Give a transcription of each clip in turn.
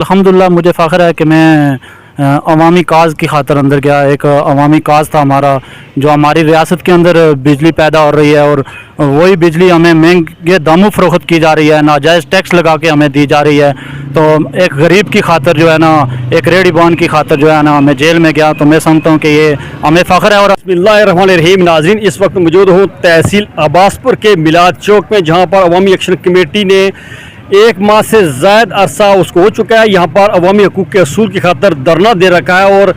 अल्हम्दुलिल्लाह मुझे फ़ख्र है कि मैं अवामी काज की खातर अंदर गया। एक अवामी काज था हमारा, जो हमारी रियासत के अंदर बिजली पैदा हो रही है और वही बिजली हमें महंगे दामों फ़रोख्त की जा रही है, नाजायज़ टैक्स लगा के हमें दी जा रही है। तो एक गरीब की खातर जो है ना, एक रेडी बान की खातर जो है ना, मैं जेल में गया। तो मैं समझता हूँ कि ये हमें फ़ख्र है। और बिस्मिल्लाहिर्रहमानिर्रहीम। नाज़रीन, इस वक्त मौजूद हूँ तहसील अब्बासपुर के मिलाद चौक में, जहाँ पर अवामी एक्शन कमेटी ने एक माह से ज़ायद अरसा उसको हो चुका है, यहाँ पर अवामी हकूक़ के असूल की खातर धरना दे रखा है। और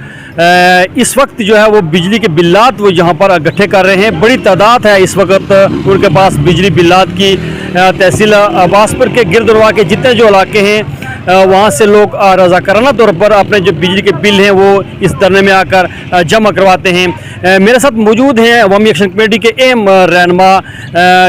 इस वक्त जो है वो बिजली के बिल्लात वो यहाँ पर इकट्ठे कर रहे हैं। बड़ी तादाद है इस वक्त उनके पास बिजली बिल्लात की। तहसील अब्बासपुर के गिरदुरवा के जितने जो इलाके हैं वहाँ से लोग रज़ाकाराना तौर पर अपने जो बिजली के बिल हैं वो इस धरने में आकर जमा करवाते हैं। मेरे साथ मौजूद हैं अवामी एक्शन कमेटी के अहम रहनुमा,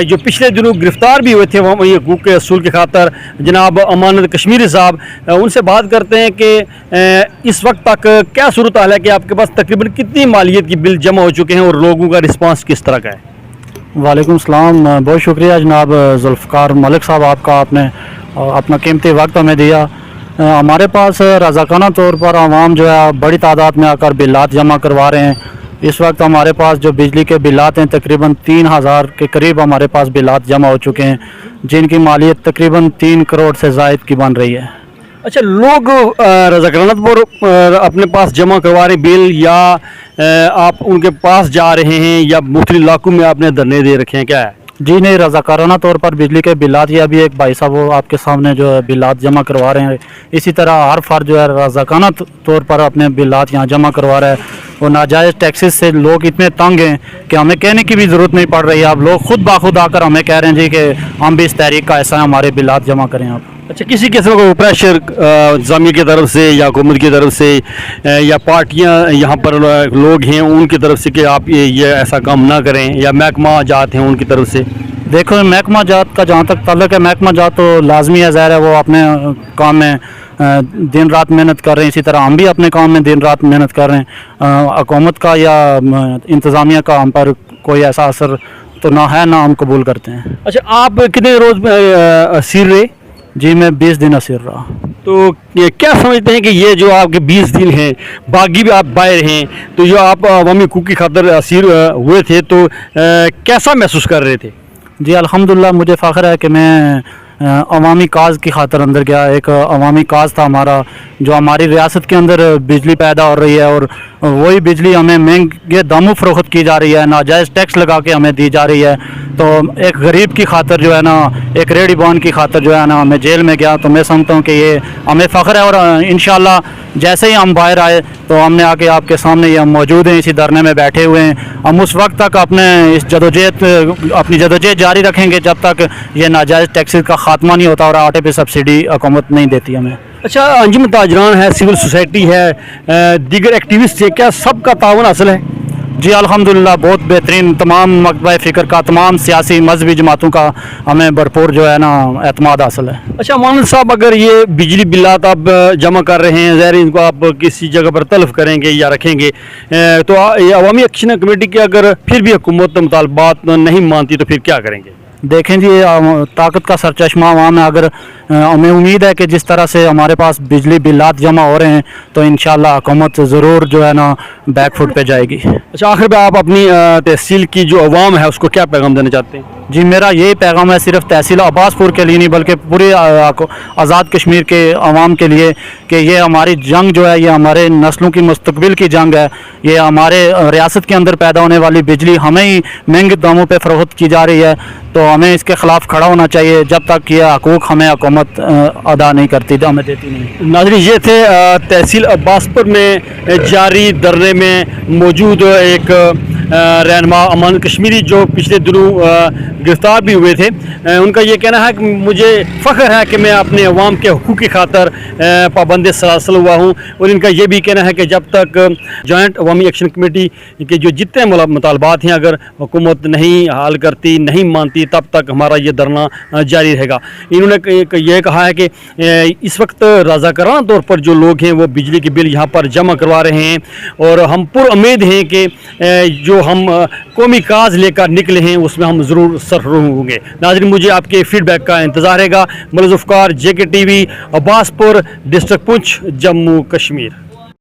जो पिछले दिनों गिरफ़्तार भी हुए थे अवामी हकूक़ के असूल की खातर, जनाब अमानत कश्मीरी साहब। उनसे बात करते हैं कि इस वक्त तक क्या सूरत हाल है कि आपके पास तकरीबन कितनी मालियत की बिल जमा हो चुके हैं और लोगों का रिस्पांस किस तरह का है? वालेकुम सलाम, बहुत शुक्रिया जनाब जुल्फ़कार मलिक साहब, आपने अपना कीमती वक्त हमें दिया। हमारे पास रज़ाकाना तौर पर आवाम जो है बड़ी तादाद में आकर बिल्लात जमा करवा रहे हैं। इस वक्त हमारे पास जो बिजली के बिल्लात हैं तकरीबन 3000 के करीब हमारे पास बिल्लात जमा हो चुके हैं, जिनकी मालियत तकरीबन 3 करोड़ से ज़ायद की बन रही है। अच्छा, लोग रज़ाकाना पर अपने पास जमा करवा रहे बिल, या आप उनके पास जा रहे हैं, या मुख्तलिफ इलाकों में आपने धरने दे रखे हैं, क्या है? जी नहीं, रज़ाकाराना तौर पर बिजली के बिल्लात, या अभी एक भाई साहब वो आपके सामने जो है बिल्लात जमा करवा रहे हैं। इसी तरह हर फर्द जो है रज़ाकाना तौर पर अपने बिल्लात यहाँ जमा करवा रहा है। और नाजायज़ टैक्सेस से लोग इतने तंग हैं कि हमें कहने की भी ज़रूरत नहीं पड़ रही है। अब लोग खुद बाखुद आकर हमें कह रहे हैं जी कि हम भी इस तहरीक का ऐसा है, हमारे बिल्लात जमा करें आप। अच्छा, किसी किस्म का प्रेशर जामिया की तरफ से या हुकूमत की तरफ से या पार्टियां यहाँ पर लोग हैं उनकी तरफ से कि आप ये ऐसा काम ना करें, या महकमा जात हैं उनकी तरफ से? देखो, महकमा जात का जहाँ तक ताल्लुक है, महकमा जात तो लाजमी है, ज़ाहिर है वो अपने काम में दिन रात मेहनत कर रहे हैं। इसी तरह हम भी अपने काम में दिन रात मेहनत कर रहे हैं। हुकूमत का या इंतज़ामिया का हम पर कोई ऐसा असर तो ना है, ना हम कबूल करते हैं। अच्छा, आप कितने रोज़ असीर रहे? जी मैं 20 दिन असीर रहा। तो क्या समझते हैं कि ये जो आपके 20 दिन हैं, बाकी भी आप बाहर हैं, तो जो आप अवामी हकूक़ की खातिर असीर हुए थे, तो कैसा महसूस कर रहे थे? जी अल्हम्दुलिल्लाह मुझे फ़ख्र है कि मैं अवामी काज की खातर अंदर गया। एक अवामी काज था हमारा, जो हमारी रियासत के अंदर बिजली पैदा हो रही है और वही बिजली हमें महंगे दामों फ़रोख्त की जा रही है, नाजायज़ टैक्स लगा के हमें दी जा रही है। तो एक गरीब की खातर जो है ना, एक रेडी बान की खातर जो है ना, मैं जेल में गया। तो मैं समझता हूँ कि ये हमें फ़ख्र है। और इंशाअल्लाह जैसे ही हम बाहर आए तो हमने आके आपके सामने ये हम मौजूद हैं, इसी धरने में बैठे हुए हैं। हम उस वक्त तक अपनी जदोजहद जारी रखेंगे जब तक ये नाजायज़ टैक्सेस का ख़ात्मा नहीं होता और आटे पे सब्सिडी हुकूमत नहीं देती हमें। अच्छा, अंजुमन ताजरान है, सिविल सोसाइटी है, दीगर एक्टिविस्ट है, क्या सबका तावन हासिल है? जी अल्हम्दुलिल्लाह बहुत बेहतरीन, तमाम मकतबा फ़िक्र का, तमाम सियासी मजहबी जमातों का हमें भरपूर जो है ना एतमाद हासिल है। अच्छा अमानत साहब, अगर ये बिजली बिल्लात आप जमा कर रहे हैं, ज़ाहिर इनको आप किसी जगह पर तलब करेंगे या रखेंगे, तो ये अवामी एक्शन कमेटी की अगर फिर भी हुकूमत मुतालबात नहीं मानती तो फिर क्या करेंगे? देखें जी, ताकत का सरचश्मा अवाम है। अगर हमें उम्मीद है कि जिस तरह से हमारे पास बिजली बिल्लात जमा हो रहे हैं तो इंशाअल्लाह हुकूमत ज़रूर जो है ना बैक फुट पे जाएगी। अच्छा, आखिर में आप अपनी तहसील की जो अवाम है उसको क्या पैगाम देना चाहते हैं? जी मेरा यही पैगाम है, सिर्फ तहसील अब्बासपुर के लिए नहीं बल्कि पूरे आज़ाद कश्मीर के अवाम के लिए, कि ये हमारी जंग जो है, ये हमारे नस्लों की मुस्तकबिल की जंग है। ये हमारे रियासत के अंदर पैदा होने वाली बिजली हमें ही महंगे दामों पे फ़रोख्त की जा रही है, तो हमें इसके ख़िलाफ़ खड़ा होना चाहिए जब तक ये हकूक़ हमें हुकूमत अदा नहीं करती, हमें देती नहीं। नाज़रीन, ये थे तहसील अब्बासपुर में जारी धरने में मौजूद एक रहनुमा अमानत कश्मीरी, जो पिछले दिनों गिरफ़्तार भी हुए थे। उनका ये कहना है कि मुझे फ़ख्र है कि मैं अपने अवाम के हकूक़ की खातर पाबंद सलासल हुआ हूँ। और इनका ये भी कहना है कि जब तक जॉइंट अवामी एक्शन कमेटी के जो जितने मुतालबात हैं अगर हुकूमत नहीं हल करती, नहीं मानती, तब तक हमारा ये धरना जारी रहेगा। इन्होंने ये कहा है कि इस वक्त रज़ाकाराना तौर पर जो लोग हैं वो बिजली के बिल यहाँ पर जमा करवा रहे हैं, और हम पुरउम्मीद हैं कि जो جو ہم قومی کاز لے کر نکلے ہیں اس میں ہم ضرور سرخرو ہوں گے. ناظرین مجھے آپ کے فیڈ بیک کا انتظار رہے گا. ملک ذوالفقار JK TV عباس پور ڈسٹرکٹ پونچھ جموں کشمیر.